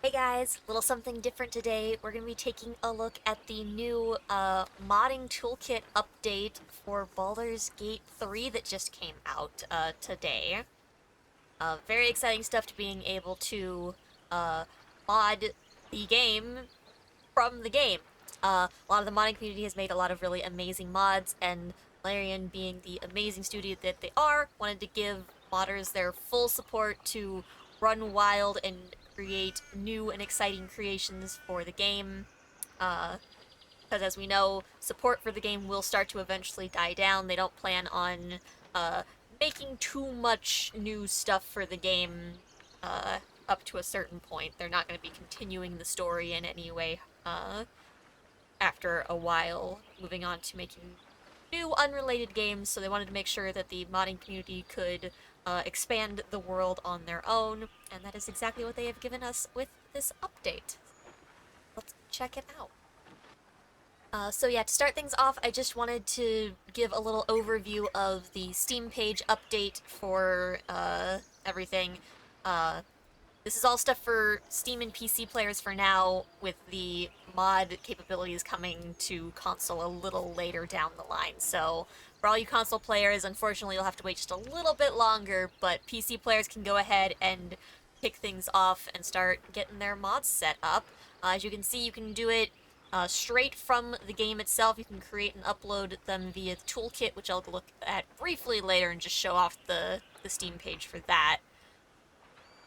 Hey guys, little something different today. We're going to be taking a look at the new modding toolkit update for Baldur's Gate 3 that just came out today. Very exciting stuff to being able to uh, mod the game from the game. A lot of the modding community has made a lot of really amazing mods, and Larian, being the amazing studio that they are, wanted to give modders their full support to run wild and create new and exciting creations for the game. Because as we know, support for the game will start to eventually die down. They don't plan on uh, making too much new stuff for the game uh, up to a certain point. They're not going to be continuing the story in any way after a while, moving on to making new unrelated games, so they wanted to make sure that the modding community could expand the world on their own, and that is exactly what they have given us with this update. Let's check it out. So yeah, to start things off, I just wanted to give a little overview of the Steam page update for everything. Uh, this is all stuff for Steam and PC players for now, with the mod capabilities coming to console a little later down the line. So for all you console players, unfortunately you'll have to wait just a little bit longer, but PC players can go ahead and kick things off and start getting their mods set up. As you can see, you can do it straight from the game itself. You can create and upload them via the toolkit, which I'll look at briefly later and just show off the Steam page for that.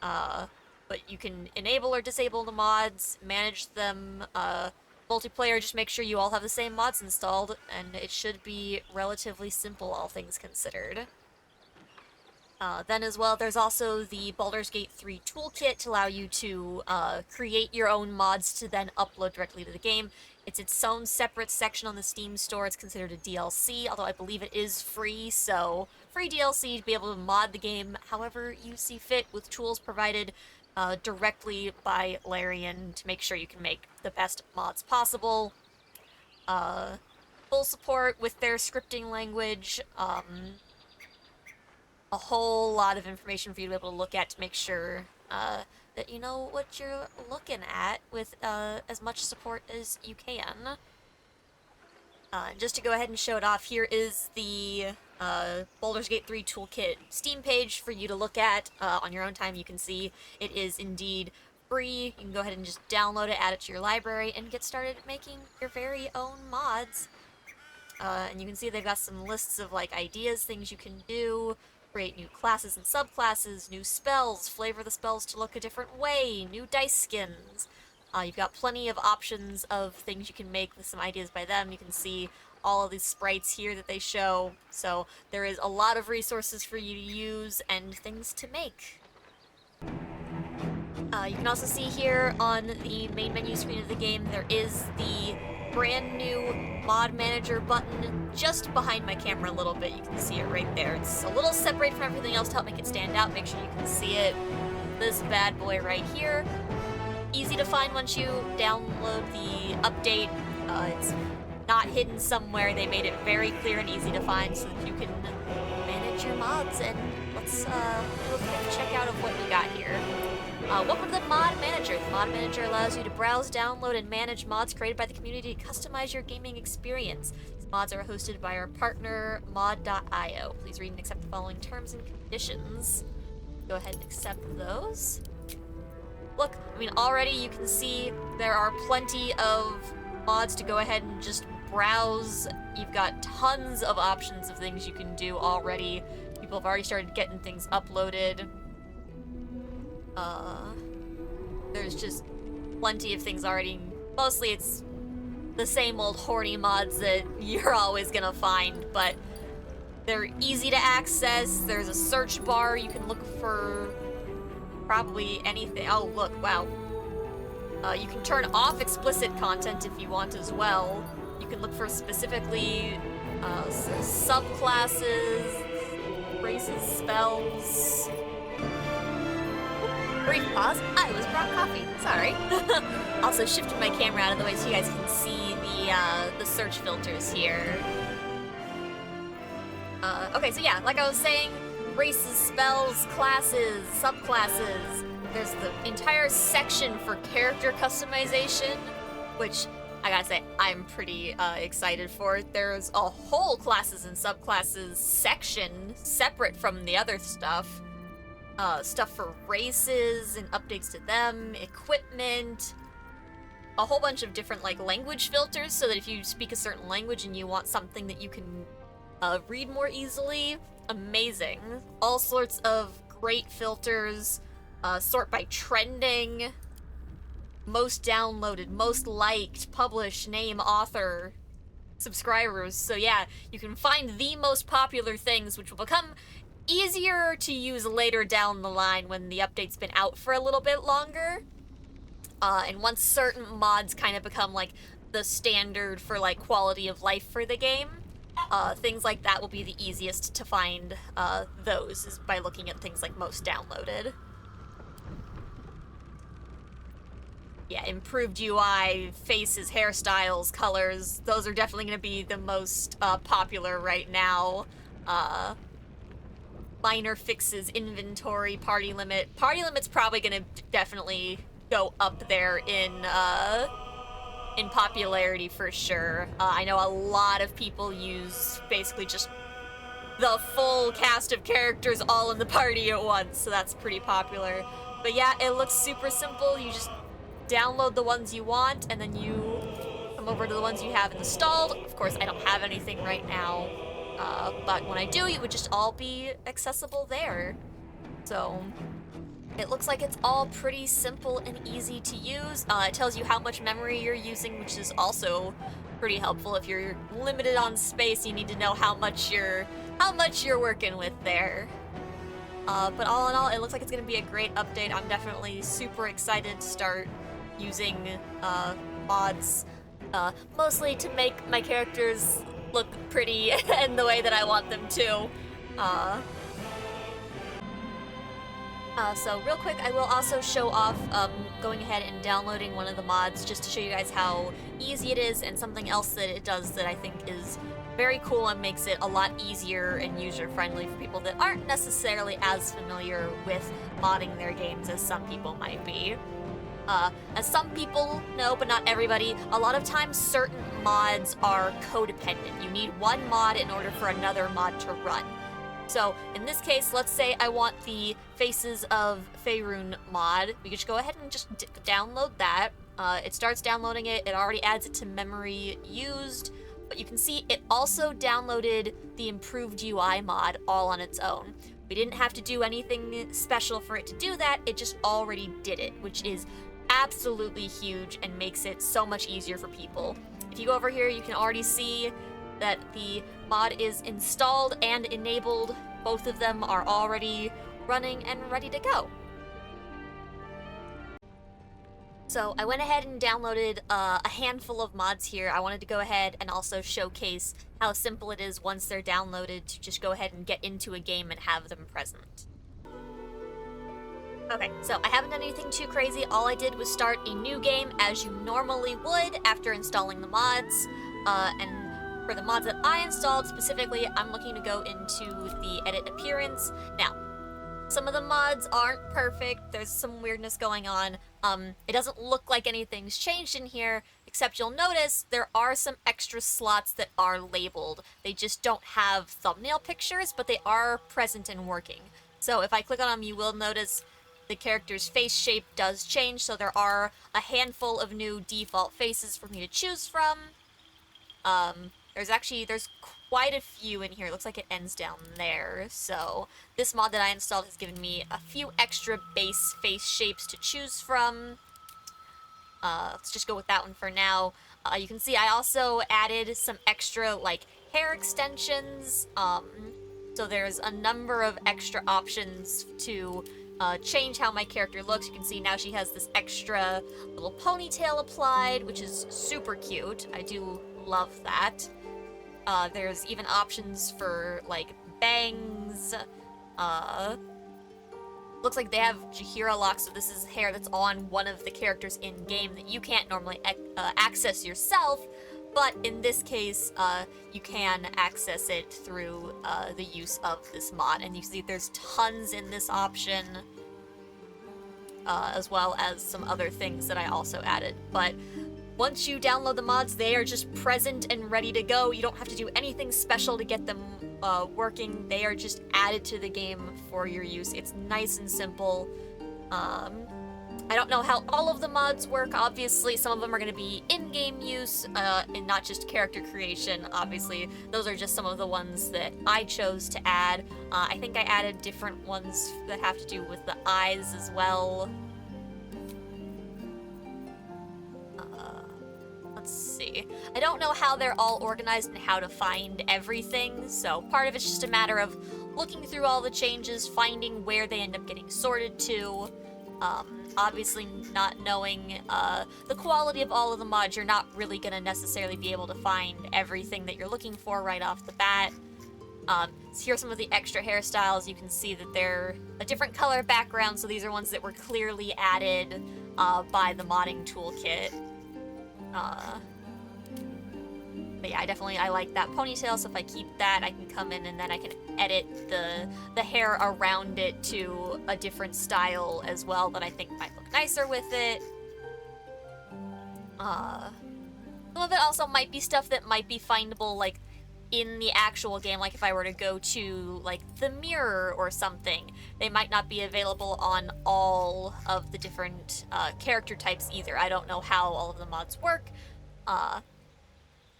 But you can enable or disable the mods, manage them. Multiplayer, just make sure you all have the same mods installed, and it should be relatively simple, all things considered. Then as well, there's also the Baldur's Gate 3 toolkit to allow you to create your own mods to then upload directly to the game. It's its own separate section on the Steam store. It's considered a DLC, although I believe it is free, so free DLC to be able to mod the game however you see fit, with tools provided directly by Larian to make sure you can make the best mods possible. Full support with their scripting language. A whole lot of information for you to be able to look at to make sure that you know what you're looking at, with as much support as you can. Just to go ahead and show it off, here is the Baldur's Gate 3 Toolkit Steam page for you to look at on your own time. You can see it is indeed free. You can go ahead and just download it, add it to your library, and get started making your very own mods. And you can see they've got some lists of like ideas, things you can do, create new classes and subclasses, new spells, flavor the spells to look a different way, new dice skins. You've got plenty of options of things you can make with some ideas by them. You can see all of these sprites here that they show, so there is a lot of resources for you to use and things to make. You can also see here on the main menu screen of the game, there is the brand new mod manager button just behind my camera a little bit. You can see it right there. It's a little separate from everything else to help make it stand out. Make sure you can see it. This bad boy right here. Easy to find once you download the update. It's not hidden somewhere. They made it very clear and easy to find so that you can manage your mods. And let's do a quick check out of what we got here. Welcome to the Mod Manager. The Mod Manager allows you to browse, download, and manage mods created by the community to customize your gaming experience. These mods are hosted by our partner, mod.io. Please read and accept the following terms and conditions. Go ahead and accept those. Look, I mean, already you can see there are plenty of mods to go ahead and just browse. You've got tons of options of things you can do already. People have already started getting things uploaded. There's just plenty of things already. Mostly it's the same old horny mods that you're always gonna find, but they're easy to access. There's a search bar. You can look for probably anything. Oh, look, wow. You can turn off explicit content if you want as well. You can look for specifically subclasses, races, spells. Brief pause. I was brought coffee. Sorry. Also shifted my camera out of the way so you guys can see the search filters here. Okay, so yeah, like I was saying, races, spells, classes, subclasses. there's the entire section for character customization, which I gotta say, I'm pretty excited for. There's a whole classes and subclasses section separate from the other stuff. Stuff for races and updates to them, equipment, a whole bunch of different like language filters so that if you speak a certain language and you want something that you can read more easily, amazing. All sorts of great filters, sort by trending, most downloaded, most liked, published, name, author, subscribers. So yeah, you can find the most popular things, which will become easier to use later down the line when the update's been out for a little bit longer. And once certain mods kind of become like the standard for like quality of life for the game, things like that will be the easiest to find those is by looking at things like most downloaded. Yeah, improved UI, faces, hairstyles, colors, those are definitely going to be the most popular right now. Minor fixes, inventory, party limit. Party limit's probably going to definitely go up there in popularity for sure. I know a lot of people use basically just the full cast of characters all in the party at once, so that's pretty popular. But yeah, it looks super simple. You just download the ones you want, and then you come over to the ones you have installed. Of course, I don't have anything right now, but when I do, it would just all be accessible there. So it looks like it's all pretty simple and easy to use. It tells you how much memory you're using, which is also pretty helpful. If you're limited on space, you need to know how much you're working with there. But all in all, it looks like it's going to be a great update. I'm definitely super excited to start using mods, mostly to make my characters look pretty in the way that I want them to. So real quick, I will also show off going ahead and downloading one of the mods just to show you guys how easy it is, and something else that it does that I think is very cool and makes it a lot easier and user-friendly for people that aren't necessarily as familiar with modding their games as some people might be. As some people know, but not everybody, a lot of times certain mods are codependent. You need one mod in order for another mod to run. So, in this case, let's say I want the Faces of Faerun mod. We can just go ahead and just download that. It starts downloading it. It already adds it to memory used. But you can see it also downloaded the improved UI mod all on its own. We didn't have to do anything special for it to do that. It just already did it, which is absolutely huge and makes it so much easier for people. If you go over here, you can already see that the mod is installed and enabled. Both of them are already running and ready to go. So I went ahead and downloaded a handful of mods here. I wanted to go ahead and also showcase how simple it is once they're downloaded to just go ahead and get into a game and have them present. Okay, so I haven't done anything too crazy. All I did was start a new game as you normally would after installing the mods. And for the mods that I installed specifically, I'm looking to go into the edit appearance. Now, some of the mods aren't perfect. There's some weirdness going on. It doesn't look like anything's changed in here, except you'll notice there are some extra slots that are labeled. They just don't have thumbnail pictures, but they are present and working. So if I click on them, you will notice the character's face shape does change, so there are a handful of new default faces for me to choose from. There's quite a few in here. It looks like it ends down there. So this mod that I installed has given me a few extra base face shapes to choose from. Let's just go with that one for now. You can see I also added some extra like hair extensions. So there's a number of extra options to change how my character looks. You can see now she has this extra little ponytail applied, which is super cute. I do love that. There's even options for, like, bangs. Looks like they have Jahira locks, so this is hair that's on one of the characters in-game that you can't normally access yourself, but in this case, you can access it through the use of this mod, and you see there's tons in this option. as well as some other things that I also added. But once you download the mods, they are just present and ready to go. You don't have to do anything special to get them working. They are just added to the game for your use. It's nice and simple. I don't know how all of the mods work. Obviously, some of them are going to be in-game use and not just character creation. Obviously, those are just some of the ones that I chose to add. I think I added different ones that have to do with the eyes as well. Let's see. I don't know how they're all organized and how to find everything, so part of it's just a matter of looking through all the changes, finding where they end up getting sorted to. Obviously, not knowing the quality of all of the mods, you're not really going to necessarily be able to find everything that you're looking for right off the bat. So here are some of the extra hairstyles. You can see that they're a different color background, so these are ones that were clearly added by the modding toolkit. But yeah, I like that ponytail, so if I keep that, I can come in and then I can edit the hair around it to a different style as well that I think might look nicer with it. Some of it also might be stuff that might be findable, like, in the actual game, like if I were to go to, like, the mirror or something. They might not be available on all of the different character types either. I don't know how all of the mods work.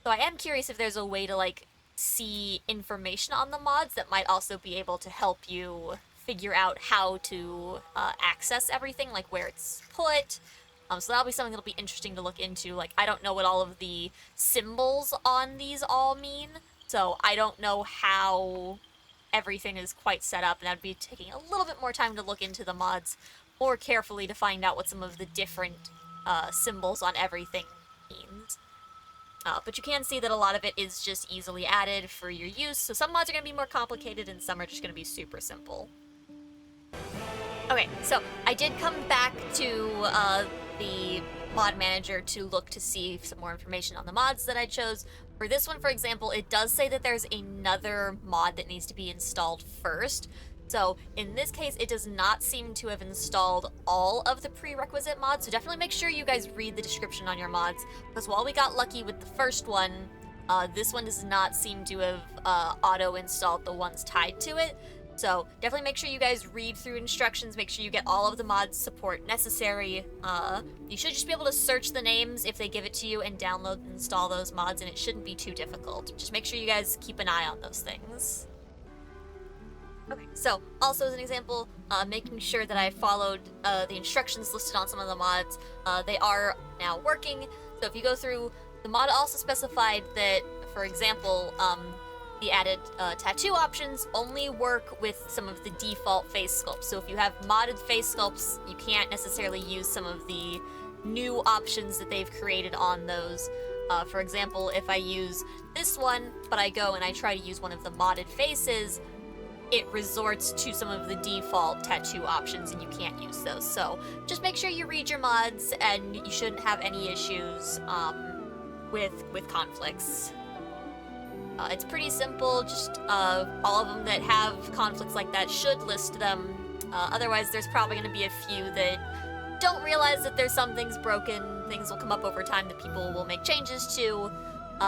So I am curious if there's a way to, like, see information on the mods that might also be able to help you figure out how to access everything, like where it's put. So that'll be something that'll be interesting to look into. Like, I don't know what all of the symbols on these all mean, so I don't know how everything is quite set up, and I'd be taking a little bit more time to look into the mods more carefully to find out what some of the different symbols on everything means. But you can see that a lot of it is just easily added for your use, so some mods are going to be more complicated and some are just going to be super simple. Okay, so I did come back to the mod manager to look to see some more information on the mods that I chose. For this one, for example, it does say that there's another mod that needs to be installed first. So in this case, it does not seem to have installed all of the prerequisite mods, so definitely make sure you guys read the description on your mods, because while we got lucky with the first one, this one does not seem to have auto-installed the ones tied to it. So definitely make sure you guys read through instructions, make sure you get all of the mods support necessary. You should just be able to search the names if they give it to you and download and install those mods, and it shouldn't be too difficult. Just make sure you guys keep an eye on those things. Okay, so also as an example, making sure that I followed the instructions listed on some of the mods. They are now working, so if you go through, the mod also specified that, for example, the added tattoo options only work with some of the default face sculpts. So if you have modded face sculpts, you can't necessarily use some of the new options that they've created on those. For example, if I use this one, but I go and I try to use one of the modded faces, it resorts to some of the default tattoo options and you can't use those. So just make sure you read your mods and you shouldn't have any issues with conflicts. It's pretty simple, just all of them that have conflicts like that should list them. Otherwise, there's probably going to be a few that don't realize that there's some things broken. Things will come up over time that people will make changes to.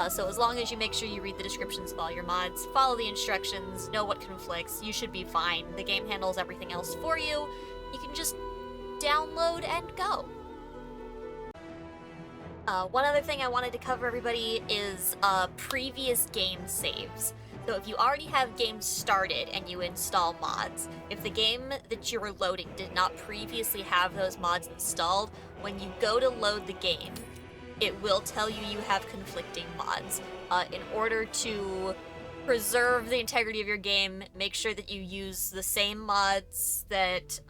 So as long as you make sure you read the descriptions of all your mods, follow the instructions, know what conflicts, you should be fine. The game handles everything else for you. You can just download and go. One other thing I wanted to cover, everybody, is previous game saves. So if you already have games started and you install mods, if the game that you were loading did not previously have those mods installed, when you go to load the game, it will tell you you have conflicting mods. In order to preserve the integrity of your game, make sure that you use the same mods that,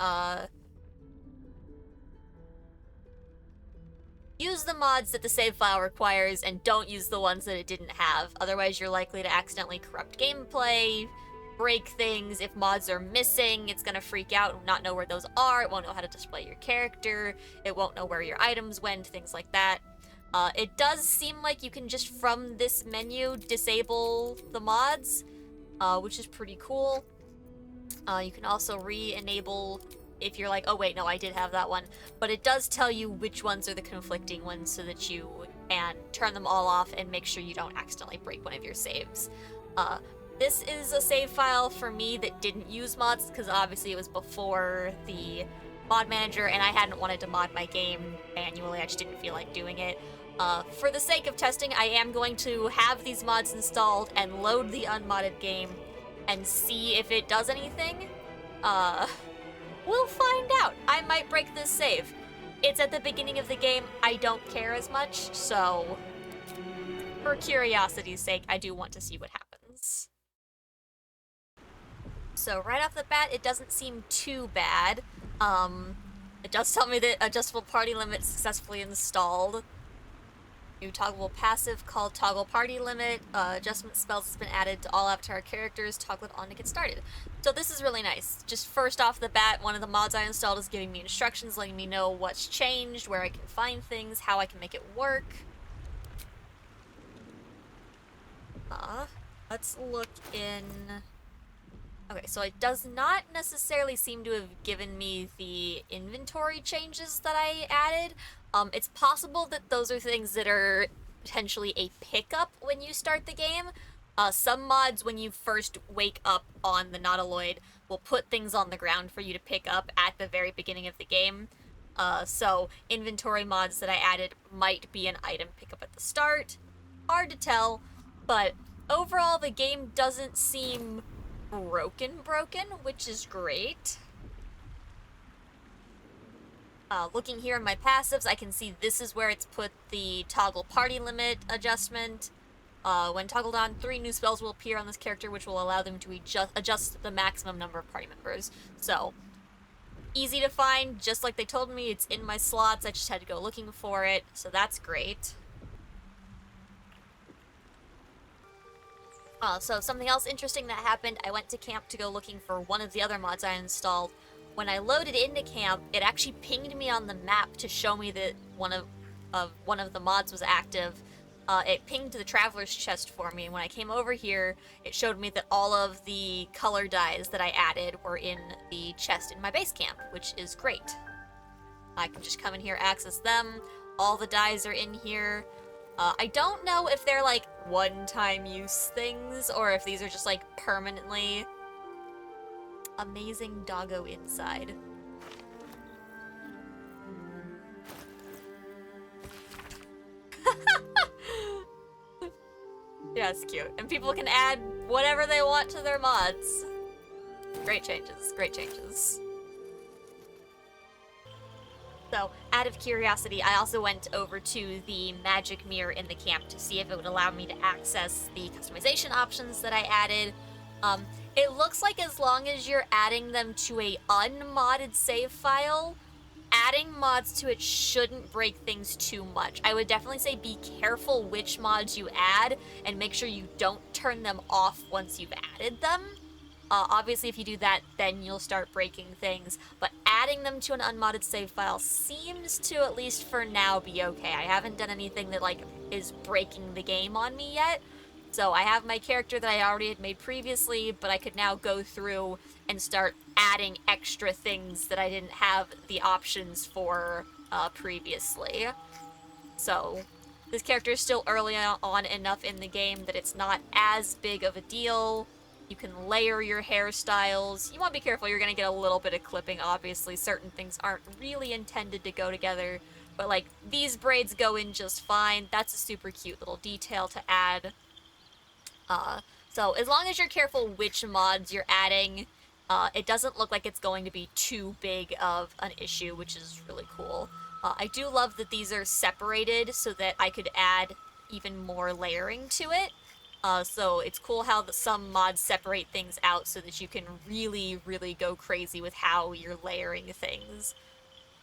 use the mods that the save file requires and don't use the ones that it didn't have. Otherwise, you're likely to accidentally corrupt gameplay, break things. If mods are missing, it's gonna freak out and not know where those are. It won't know how to display your character. It won't know where your items went, things like that. It does seem like you can just from this menu disable the mods, which is pretty cool. You can also re-enable if you're like, oh wait, no, I did have that one. But it does tell you which ones are the conflicting ones so that you can turn them all off and make sure you don't accidentally break one of your saves. This is a save file for me that didn't use mods because obviously it was before the mod manager and I hadn't wanted to mod my game manually. I just didn't feel like doing it. For the sake of testing, I am going to have these mods installed and load the unmodded game and see if it does anything. We'll find out. I might break this save. It's at the beginning of the game. I don't care as much, so for curiosity's sake, I do want to see what happens. So right off the bat, it doesn't seem too bad. It does tell me that adjustable party limit successfully installed. New toggleable passive called Toggle Party Limit. Adjustment spells has been added to all Avatar characters. Toggle it on to get started. So this is really nice. Just first off the bat, one of the mods I installed is giving me instructions, letting me know what's changed, where I can find things, how I can make it work. Let's look in... Okay, so it does not necessarily seem to have given me the inventory changes that I added. It's possible that those are things that are potentially a pickup when you start the game. Some mods, when you first wake up on the Nautiloid, will put things on the ground for you to pick up at the very beginning of the game. So inventory mods that I added might be an item pickup at the start. Hard to tell, but overall the game doesn't seem broken, which is great. Looking here in my passives, I can see this is where it's put the toggle party limit adjustment. When toggled on, 3 new spells will appear on this character, which will allow them to adjust the maximum number of party members. So, easy to find, just like they told me, it's in my slots, I just had to go looking for it, so that's great. So something else interesting that happened, I went to camp to go looking for one of the other mods I installed. When I loaded into camp, it actually pinged me on the map to show me that one of the mods was active. It pinged the Traveler's Chest for me, and when I came over here, it showed me that all of the color dyes that I added were in the chest in my base camp, which is great. I can just come in here, access them, all the dyes are in here. I don't know if they're like one-time use things, or if these are just like permanently. Amazing doggo inside. Yeah, it's cute. And people can add whatever they want to their mods. Great changes, great changes. So, out of curiosity, I also went over to the magic mirror in the camp to see if it would allow me to access the customization options that I added. It looks like as long as you're adding them to a unmodded save file, adding mods to it shouldn't break things too much. I would definitely say be careful which mods you add and make sure you don't turn them off once you've added them. Obviously, if you do that, then you'll start breaking things, but adding them to an unmodded save file seems to, at least for now, be okay. I haven't done anything that, like, is breaking the game on me yet. So I have my character that I already had made previously, but I could now go through and start adding extra things that I didn't have the options for previously. So this character is still early on enough in the game that it's not as big of a deal. You can layer your hairstyles. You want to be careful, you're going to get a little bit of clipping, obviously. Certain things aren't really intended to go together, but like these braids go in just fine. That's a super cute little detail to add. So as long as you're careful which mods you're adding, it doesn't look like it's going to be too big of an issue, which is really cool. I do love that these are separated so that I could add even more layering to it. So it's cool how some mods separate things out so that you can really, really go crazy with how you're layering things.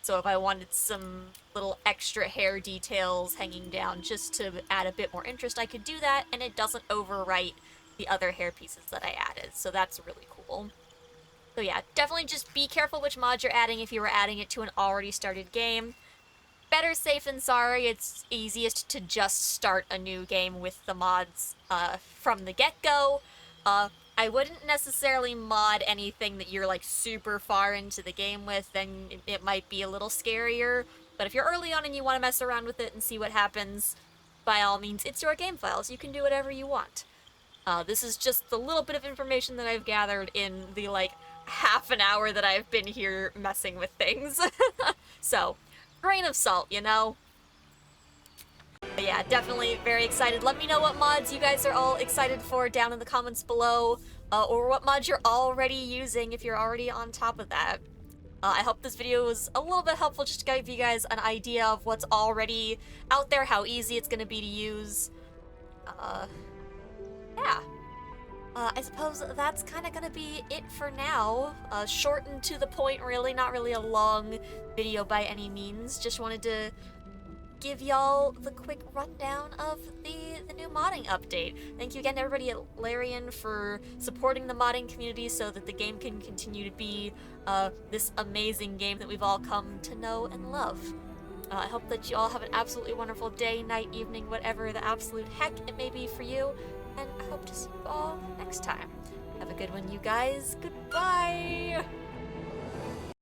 So if I wanted some little extra hair details hanging down just to add a bit more interest, I could do that, and it doesn't overwrite the other hair pieces that I added, so that's really cool. So yeah, definitely just be careful which mods you're adding if you were adding it to an already started game. Better safe than sorry. It's easiest to just start a new game with the mods from the get-go. I wouldn't necessarily mod anything that you're like super far into the game with, then it might be a little scarier. But if you're early on and you want to mess around with it and see what happens, by all means, it's your game files. You can do whatever you want. This is just the little bit of information that I've gathered in the like half an hour that I've been here messing with things. So, grain of salt, you know? But yeah, definitely very excited. Let me know what mods you guys are all excited for down in the comments below, or what mods you're already using if you're already on top of that. I hope this video was a little bit helpful just to give you guys an idea of what's already out there, how easy it's going to be to use. Yeah. I suppose that's kind of gonna be it for now. Short and to the point, really. Not really a long video by any means. Just wanted to give y'all the quick rundown of the new modding update. Thank you again to everybody at Larian for supporting the modding community so that the game can continue to be this amazing game that we've all come to know and love. I hope that you all have an absolutely wonderful day, night, evening, whatever the absolute heck it may be for you, and I hope to see you all next time. Have a good one, you guys. Goodbye!